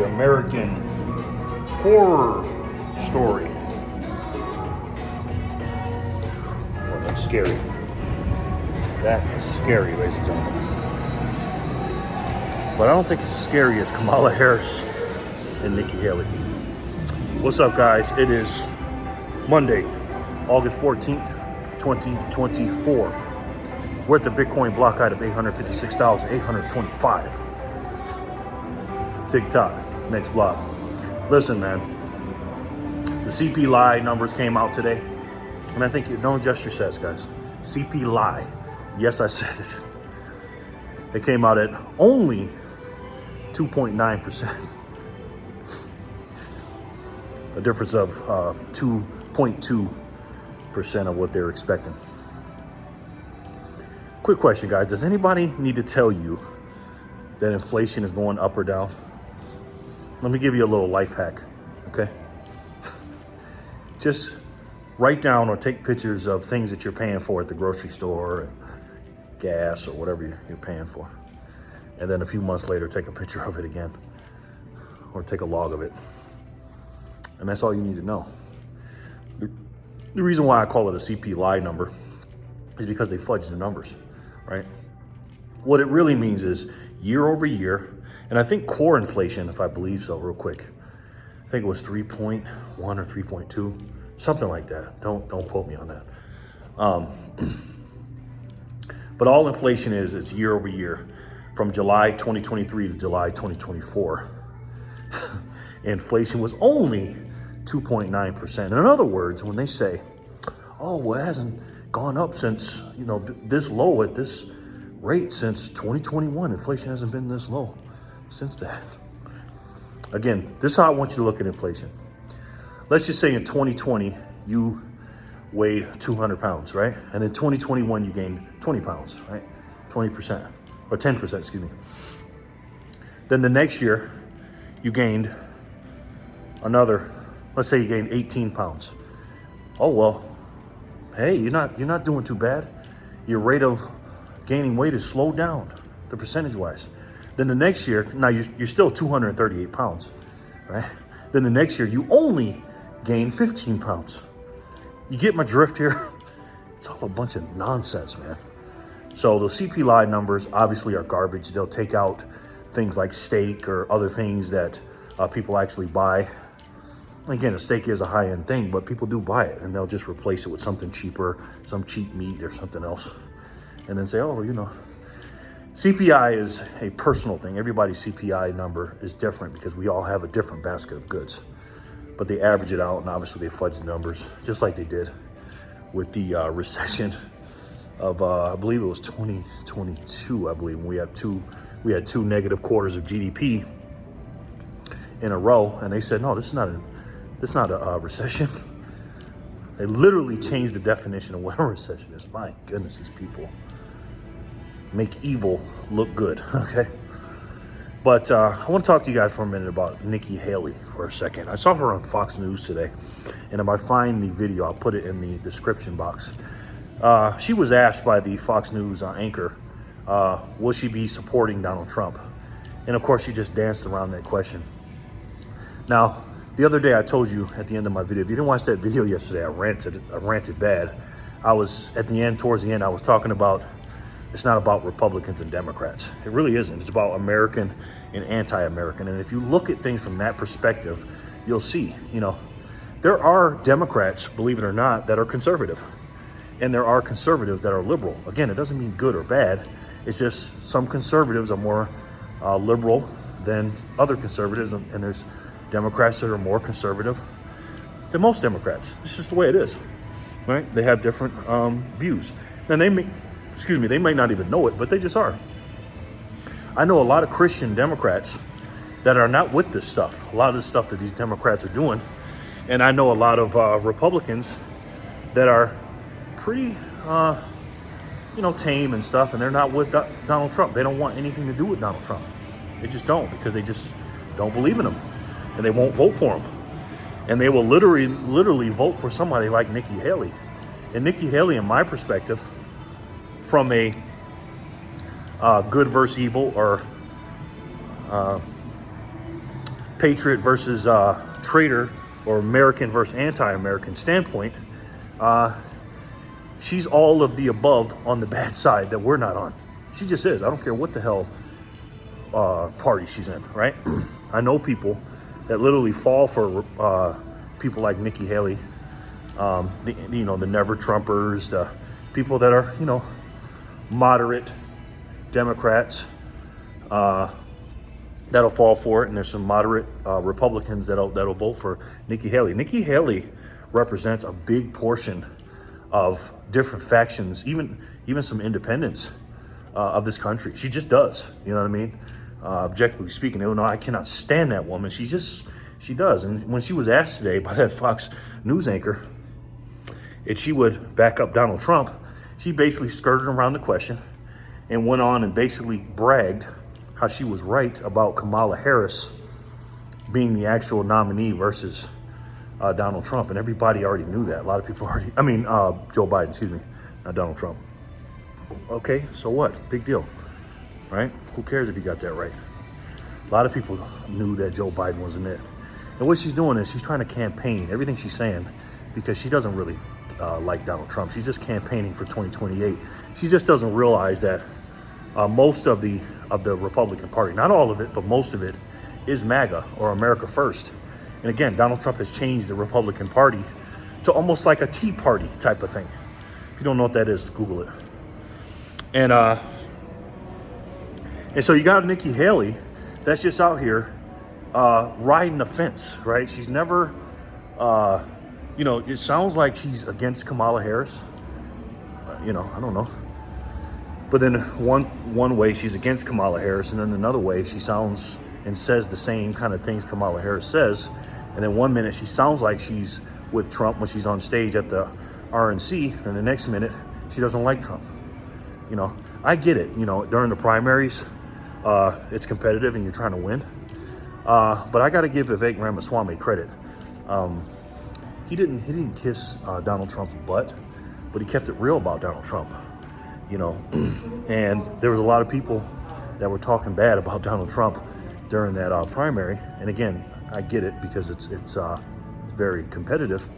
the American horror story. Well, that's scary. That is scary, ladies and gentlemen. But I don't think it's as scary as Kamala Harris and Nikki Haley. What's up, guys? It is Monday, August 14th, 2024. We're at the Bitcoin block height of 856,825. TikTok, next block. Listen, man. The CPI numbers came out today. And I think, don't adjust your sets, guys. CPI. Yes, I said it. It came out at only 2.9%. A difference of 2.2% of what they're expecting. Quick question, guys. Does anybody need to tell you that inflation is going up or down? Let me give you a little life hack, okay? Just write down or take pictures of things that you're paying for at the grocery store and gas or whatever you're paying for. And then a few months later, take a picture of it again or take a log of it. And that's all you need to know. The reason why I call it a CPI number is because they fudge the numbers, right? What it really means is year over year, and I think core inflation, if I believe so, real quick, I think it was 3.1 or 3.2, something like that. Don't quote me on that. But all inflation is, it's year over year, from July 2023 to July 2024. Inflation was only 2.9%. In other words, when they say, oh, well, it hasn't gone up since, this low at this rate since 2021. Inflation hasn't been this low since that. Again, this is how I want you to look at inflation. Let's just say in 2020, you weighed 200 pounds, right? And then 2021, you gained 20 pounds, right? 20% or 10%, excuse me. Then the next year, you gained another, let's say you gained 18 pounds. Oh, well, hey, you're not doing too bad. Your rate of gaining weight is slowed down, the percentage-wise. Then the next year, now you're still 238 pounds, right? Then the next year, you only gain 15 pounds. You get my drift here? It's all a bunch of nonsense, man. So the CPI numbers obviously are garbage. They'll take out things like steak or other things that people actually buy. Again, a steak is a high-end thing, but people do buy it, and they'll just replace it with something cheaper, some cheap meat or something else, and then say, oh, CPI is a personal thing. Everybody's CPI number is different because we all have a different basket of goods. But they average it out, and obviously they fudge the numbers, just like they did with the recession of, I believe it was 2022, I believe, when we had two negative quarters of GDP in a row, and they said, no, this is not a recession. They literally changed the definition of what a recession is. My goodness, these people make evil look good, okay? But I want to talk to you guys for a minute about Nikki Haley for a second. I saw her on Fox News today, and if I find the video, I'll put it in the description box. She was asked by the Fox News anchor, will she be supporting Donald Trump? And of course, she just danced around that question. Now, the other day I told you at the end of my video, if you didn't watch that video yesterday, I ranted bad. Towards the end, I was talking about, it's not about Republicans and Democrats. It really isn't. It's about American and anti-American. And if you look at things from that perspective, you'll see, there are Democrats, believe it or not, that are conservative. And there are conservatives that are liberal. Again, it doesn't mean good or bad. It's just some conservatives are more liberal than other conservatives. And there's Democrats that are more conservative than most Democrats. It's just the way it is, right? They have different views. And they might not even know it, but they just are. I know a lot of Christian Democrats that are not with this stuff, a lot of the stuff that these Democrats are doing. And I know a lot of Republicans that are pretty, tame and stuff, and they're not with Donald Trump. They don't want anything to do with Donald Trump. They just don't, because they just don't believe in him, and they won't vote for him. And they will literally vote for somebody like Nikki Haley. And Nikki Haley, in my perspective, from a good versus evil or patriot versus traitor, or American versus anti-American standpoint, she's all of the above on the bad side that we're not on. She just is. I don't care what the hell party she's in, right? I know people that literally fall for people like Nikki Haley, the never Trumpers, the people that are, moderate Democrats that'll fall for it, and there's some moderate Republicans that'll vote for Nikki Haley. Nikki Haley represents a big portion of different factions, even some independents of this country. She just does. You know what I mean? Objectively speaking, I cannot stand that woman. She does. And when she was asked today by that Fox News anchor if she would back up Donald Trump, she basically skirted around the question and went on and basically bragged how she was right about Kamala Harris being the actual nominee versus Donald Trump. And everybody already knew that. A lot of people Joe Biden, excuse me, not Donald Trump. Okay, so what? Big deal, right? Who cares if you got that right? A lot of people knew that Joe Biden wasn't it. And what she's doing is she's trying to campaign everything she's saying, because she doesn't really like Donald Trump. She's just campaigning for 2028. She just doesn't realize that most of the Republican Party, not all of it, but most of it, is MAGA, or America First. And again, Donald Trump has changed the Republican Party to almost like a Tea Party type of thing. If you don't know what that is, Google it. And so you got Nikki Haley that's just out here riding the fence, right? She's never, it sounds like she's against Kamala Harris. I don't know. But then one way she's against Kamala Harris, and then another way she sounds and says the same kind of things Kamala Harris says. And then one minute she sounds like she's with Trump when she's on stage at the RNC, and the next minute she doesn't like Trump. I get it. During the primaries, it's competitive and you're trying to win. But I got to give Vivek Ramaswamy credit. He didn't kiss Donald Trump's butt, but he kept it real about Donald Trump. And there was a lot of people that were talking bad about Donald Trump during that primary. And again, I get it, because it's very competitive.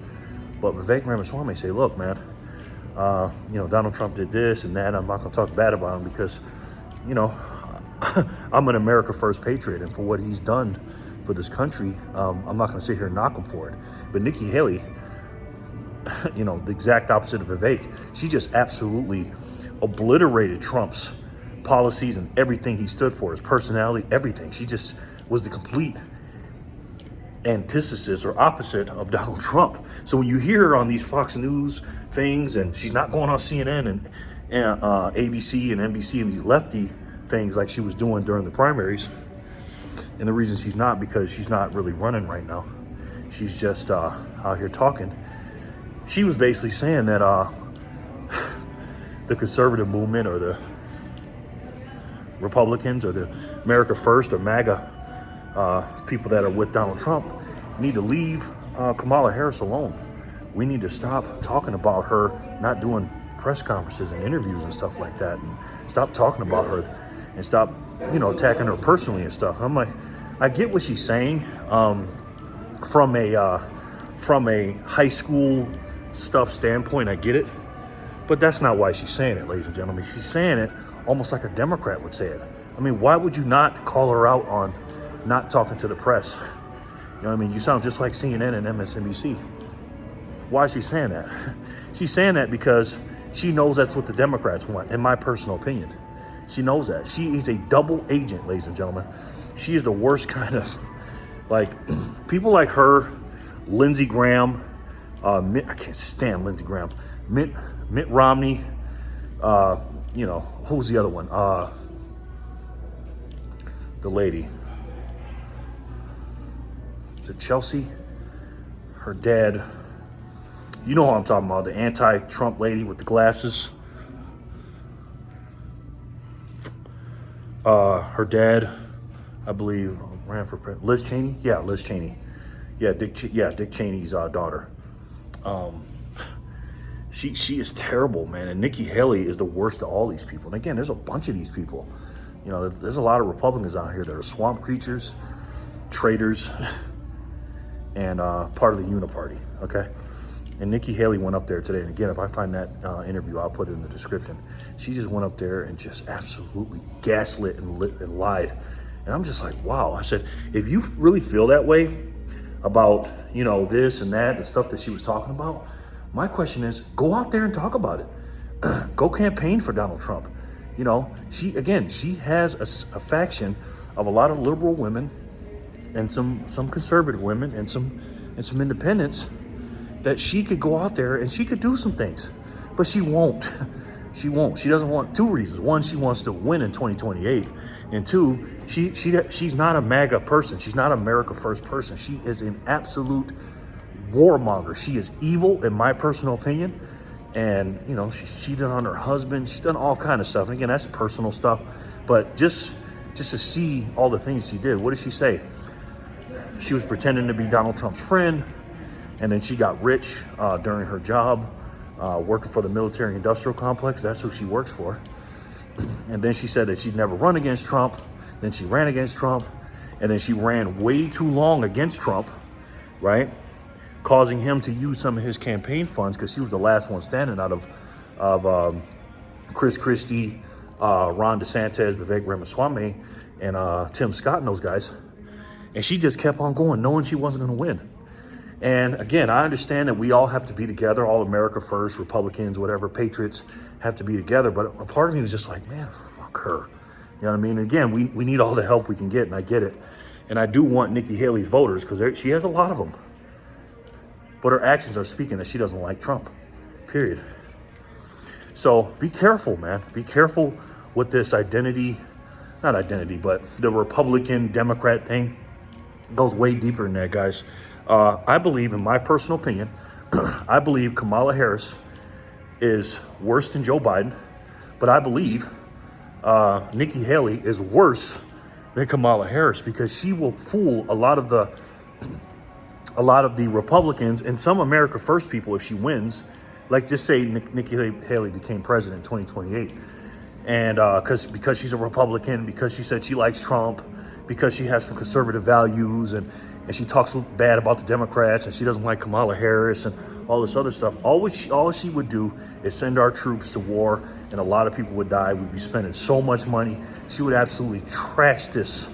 But Vivek Ramaswamy say, look, man, Donald Trump did this and that. I'm not going to talk bad about him because, I'm an America First patriot, and for what he's done for this country, I'm not going to sit here and knock him for it. But Nikki Haley, the exact opposite of Vivek, she just absolutely obliterated Trump's policies and everything he stood for, his personality, everything. She just was the complete antithesis or opposite of Donald Trump. So when you hear her on these Fox News things, and she's not going on CNN and ABC and NBC and these lefty things like she was doing during the primaries, and the reason she's not, because she's not really running right now. She's just out here talking. She was basically saying that the conservative movement, or the Republicans, or the America First, or MAGA people that are with Donald Trump need to leave Kamala Harris alone. We need to stop talking about her not doing press conferences and interviews and stuff like that, and stop talking about her, and stop, attacking her personally and stuff. I'm like, I get what she's saying from a high school stuff standpoint. I get it, but that's not why she's saying it, ladies and gentlemen. She's saying it almost like a Democrat would say it. I mean, why would you not call her out on not talking to the press? You sound just like CNN and MSNBC. Why is she saying that? She's saying that because she knows that's what the Democrats want, in my personal opinion. She knows that. She is a double agent, ladies and gentlemen. She is the worst kind of, people like her, Lindsey Graham, I can't stand Lindsey Graham, Mitt Romney, who's the other one? The lady. Is it Chelsea? Her dad. You know who I'm talking about, the anti-Trump lady with the glasses. Her dad, I believe, ran for president. Liz Cheney? Yeah, Liz Cheney. Yeah, Dick Cheney's daughter. She is terrible, man. And Nikki Haley is the worst of all these people. And again, there's a bunch of these people. There's a lot of Republicans out here that are swamp creatures. traitors and part of the Uniparty, okay? And Nikki Haley went up there today. And again, if I find that interview, I'll put it in the description. She just went up there and just absolutely gaslit and lied. And I'm just like, wow. I said, if you really feel that way about, this and that, the stuff that she was talking about, my question is, go out there and talk about it. Go campaign for Donald Trump. She has a faction of a lot of liberal women and some conservative women and some independents that she could go out there and she could do some things, but she won't. She won't. She doesn't want. Two reasons. One, she wants to win in 2028, and two, she's not a MAGA person. She's not America First person. She is an absolute warmonger. She is evil, in my personal opinion. And she cheated on her husband. She's done all kind of stuff. And again, that's personal stuff. But just to see all the things she did, what did she say? She was pretending to be Donald Trump's friend, and then she got rich during her job working for the military-industrial complex. That's who she works for. And then she said that she'd never run against Trump. Then she ran against Trump, and then she ran way too long against Trump, right? Causing him to use some of his campaign funds because she was the last one standing out of Chris Christie, Ron DeSantis, Vivek Ramaswamy, and Tim Scott and those guys. And she just kept on going, knowing she wasn't going to win. And again, I understand that we all have to be together, all America First, Republicans, whatever, patriots have to be together. But a part of me was just like, man, fuck her. You know what I mean? And again, we need all the help we can get, and I get it. And I do want Nikki Haley's voters because she has a lot of them. But her actions are speaking that she doesn't like Trump, period. So be careful, man. Be careful with this not identity, but the Republican Democrat thing. It goes way deeper than that, guys. I believe, in my personal opinion, I believe Kamala Harris is worse than Joe Biden, but I believe Nikki Haley is worse than Kamala Harris because she will fool a lot of the Republicans and some America First people if she wins. Like, just say Nikki Haley became president in 2028, and because she's a Republican, because she said she likes Trump, because she has some conservative values, and she talks bad about the Democrats, and she doesn't like Kamala Harris and all this other stuff. All she would do is send our troops to war, and a lot of people would die. We'd be spending so much money. She would absolutely trash this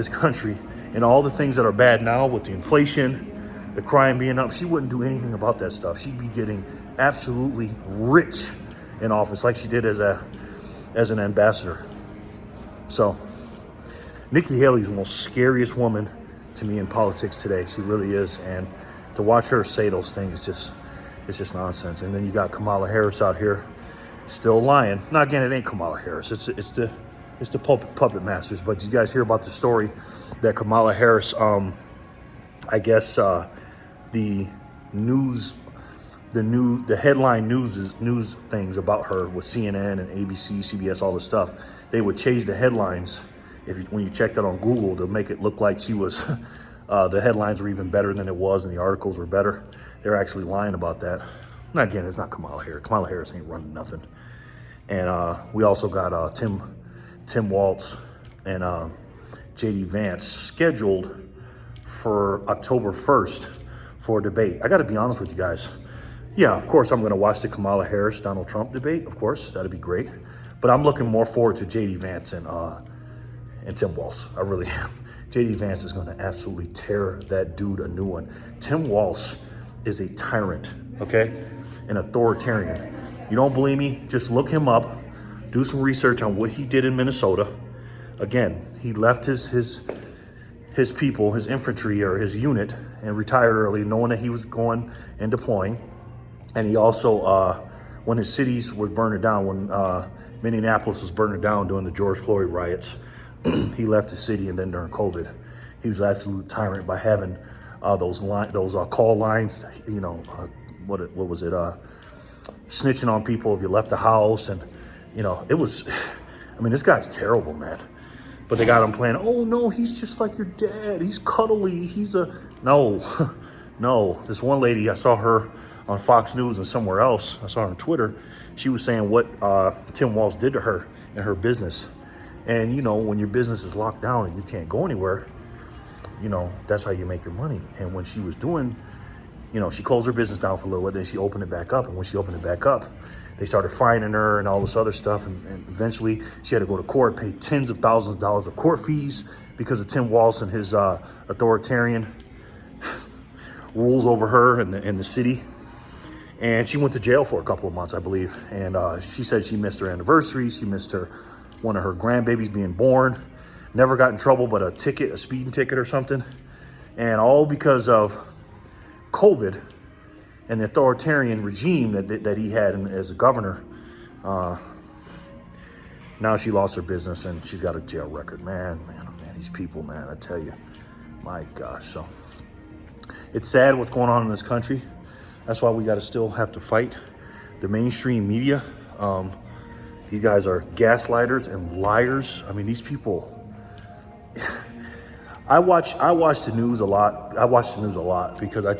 country and all the things that are bad now with the inflation, the crime being up. She wouldn't do anything about that stuff. She'd be getting absolutely rich in office like she did as an ambassador. So Nikki Haley's the most scariest woman to me in politics today. She really is. And to watch her say those things, it's just nonsense. And then you got Kamala Harris out here still lying. Now, again, it ain't Kamala Harris. It's the puppet masters. But did you guys hear about the story that Kamala Harris, I guess the headline news things about her with CNN and ABC, CBS, all this stuff, they would change the headlines when you checked it on Google to make it look like she was, the headlines were even better than it was and the articles were better. They're actually lying about that. Now, again, it's not Kamala Harris. Kamala Harris ain't running nothing. And we also got Tim Walz and J.D. Vance scheduled for October 1st for a debate. I got to be honest with you guys. Yeah, of course, I'm going to watch the Kamala Harris-Donald Trump debate. Of course, that'd be great. But I'm looking more forward to J.D. Vance and Tim Walz. I really am. J.D. Vance is going to absolutely tear that dude a new one. Tim Walz is a tyrant, okay? An authoritarian. You don't believe me? Just look him up. Do some research on what he did in Minnesota. Again, he left his people, his infantry or his unit, and retired early, knowing that he was going and deploying. And he also, when his cities were burning down, when Minneapolis was burning down during the George Floyd riots, he left the city. And then during COVID, he was an absolute tyrant by having those call lines. What was it? Snitching on people if you left the house, and it was. I mean, this guy's terrible, man. But they got him playing. Oh no, he's just like your dad. He's cuddly. No. This one lady, I saw her on Fox News and somewhere else. I saw her on Twitter. She was saying what Tim Walz did to her and her business. And when your business is locked down and you can't go anywhere, that's how you make your money. And when she was doing, she closed her business down for a little bit, then she opened it back up. And when she opened it back up, they started fining her and all this other stuff. And eventually she had to go to court, pay tens of thousands of dollars of court fees because of Tim Walz and his authoritarian rules over her and the city. And she went to jail for a couple of months, I believe. And she said she missed her anniversary. She missed one of her grandbabies being born. Never got in trouble, but a speeding ticket or something. And all because of COVID and the authoritarian regime that he had as a governor. Now she lost her business and she's got a jail record. Man, these people, man, I tell you, my gosh. So it's sad what's going on in this country. That's why we got to still have to fight the mainstream media. These guys are gaslighters and liars. I mean, these people. I watch the news a lot. I watch the news a lot because I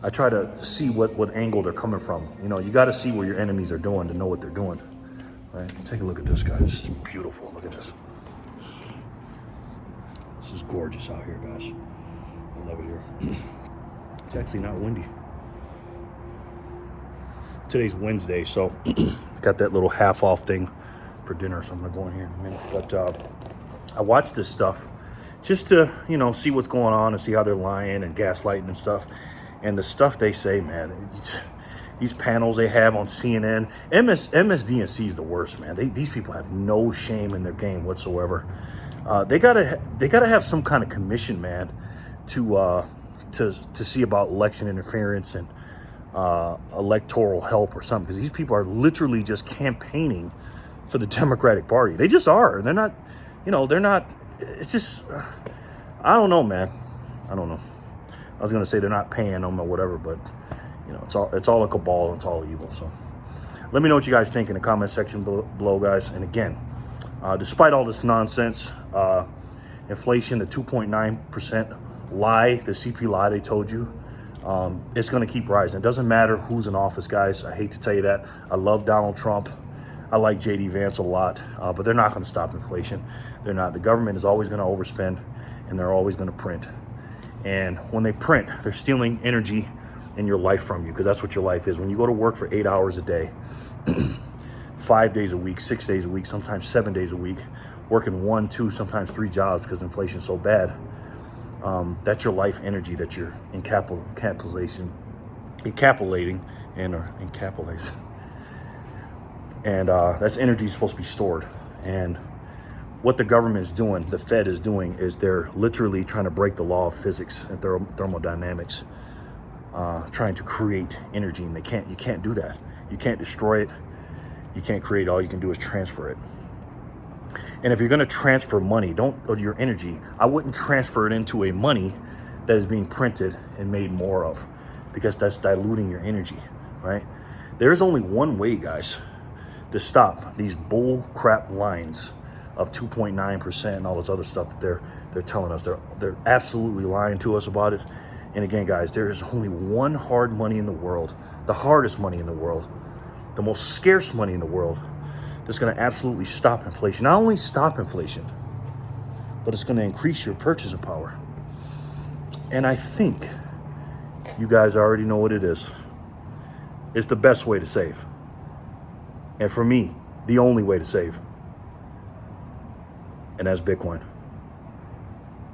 try to see what angle they're coming from. You got to see what your enemies are doing to know what they're doing. Right? Take a look at this, guys. This is beautiful. Look at this. This is gorgeous out here, guys. I love it here. It's actually not windy. Today's Wednesday, so got that little half off thing for dinner, so I'm gonna go in here in a minute. But I watch this stuff just to, see what's going on and see how they're lying and gaslighting and stuff. And the stuff they say, man, these panels they have on CNN, MSDNC is the worst, man. These people have no shame in their game whatsoever. They gotta have some kind of commission, man, to see about election interference and electoral help or something, because these people are literally just campaigning for the Democratic Party. They just are. They're not, they're not. It's just, I don't know, man. I don't know. I was gonna say they're not paying them or whatever, but it's all a cabal and it's all evil. So let me know what you guys think in the comment section below, guys. And again, despite all this nonsense, inflation, the 2.9% lie, the CP lie they told you, it's going to keep rising. It doesn't matter who's in office, guys. I hate to tell you that. I love Donald Trump. I like J.D. Vance a lot, but they're not going to stop inflation. They're not. The government is always going to overspend, and they're always going to print. And when they print, they're stealing energy in your life from you, because that's what your life is. When you go to work for 8 hours a day, 5 days a week, 6 days a week, sometimes 7 days a week, working 1, 2, sometimes 3 jobs because inflation's so bad. That's your life energy that you're encapsulating and that's energy supposed to be stored. And what the government is doing, the Fed is doing, is they're literally trying to break the law of physics and thermodynamics, trying to create energy, and you can't do that. You can't destroy it. You can't create. All you can do is transfer it. And if you're going to transfer money, or your energy, I wouldn't transfer it into a money that is being printed and made more of, because that's diluting your energy, right? There's only one way, guys, to stop these bull crap lines of 2.9% and all this other stuff that they're telling us. They're absolutely lying to us about it. And again, guys, there is only one hard money in the world, the hardest money in the world, the most scarce money in the world, that's going to absolutely stop inflation. Not only stop inflation, but it's going to increase your purchasing power. And I think you guys already know what it is. It's the best way to save. And for me, the only way to save. And that's Bitcoin.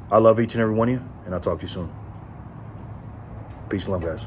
I love each and every one of you, and I'll talk to you soon. Peace and love, guys.